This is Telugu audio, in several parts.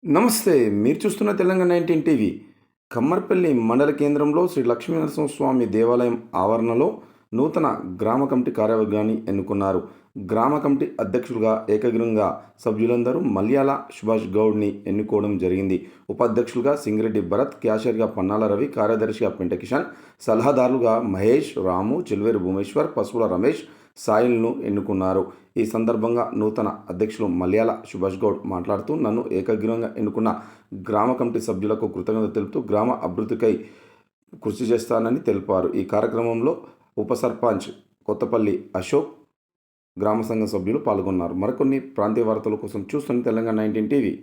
నమస్తే. మీరు చూస్తున్న తెలంగాణ 19 టీవీ. కమ్మర్పల్లి మండల కేంద్రంలో శ్రీ లక్ష్మీనరసింహస్వామి దేవాలయం ఆవరణలో నూతన గ్రామ కమిటీ కార్యవర్గాన్ని ఎన్నుకున్నారు. గ్రామ కమిటీ అధ్యక్షులుగా ఏకగ్రీవంగా సభ్యులందరూ మల్యాల సుభాష్ గౌడ్ని ఎన్నుకోవడం జరిగింది. ఉపాధ్యక్షులుగా సింగిరెడ్డి భరత్, క్యాషియర్గా పన్నాల రవి, కార్యదర్శిగా పెంట కిషన్, సలహాదారులుగా మహేష్, రాము, చిల్వేరు భూమేశ్వర్, పసుపుల రమేష్, సాయిల్ను ఎన్నుకున్నారు. ఈ సందర్భంగా నూతన అధ్యక్షులు మల్యాల సుభాష్ గౌడ్ మాట్లాడుతూ, నన్ను ఏకగ్రీవంగా ఎన్నుకున్న గ్రామ కమిటీ సభ్యులకు కృతజ్ఞత తెలుపుతూ గ్రామ అభివృద్ధికై కృషి చేస్తానని తెలిపారు. ఈ కార్యక్రమంలో ఉప సర్పంచ్ కొత్తపల్లి అశోక్, గ్రామ సంఘ సభ్యులు పాల్గొన్నారు. మరికొన్ని ప్రాంతీయ వార్తల కోసం చూస్తున్న తెలంగాణ 19 టీవీ.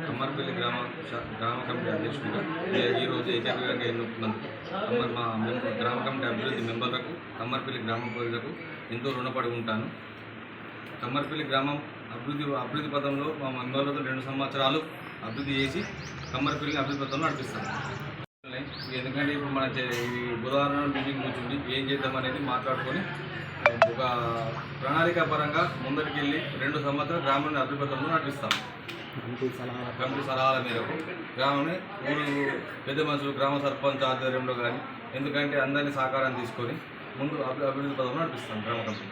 కమ్మర్పల్లి గ్రామ కమిటీ అధ్యక్షుడిగా ఈరోజు ఏకగ్రీవంగా ఎన్నుకున్నందుకు గ్రామ కమిటీ అభివృద్ధి మెంబర్లకు, కమ్మర్పల్లి గ్రామ ప్రజలకు ఎంతో రుణపడి ఉంటాను. కమ్మర్పల్లి గ్రామం అభివృద్ధి పథంలో మా మెంబర్లతో 2 సంవత్సరాలు అభివృద్ధి చేసి కమ్మర్పల్లిని అభివృద్ధి పథంలో నడిపిస్తాను. ఎందుకంటే ఇప్పుడు మన బుధవారం మీటింగ్ కూర్చుండి ఏం చేద్దామనేది మాట్లాడుకొని ఒక ప్రణాళిక పరంగా ముందరికి వెళ్ళి 2 సంవత్సరాలు గ్రామాన్ని అభివృద్ధి పథంలో నడిపిస్తాము. కమిటీ సలహాల మేరకు గ్రామాన్ని ఊరు పెద్ద మనుషులు, గ్రామ సర్పంచ్ ఆధ్వర్యంలో కానీ, ఎందుకంటే అందరినీ సహకారం తీసుకొని ముందు అభివృద్ధి పథంలో నడిపిస్తాం గ్రామ కమిటీ.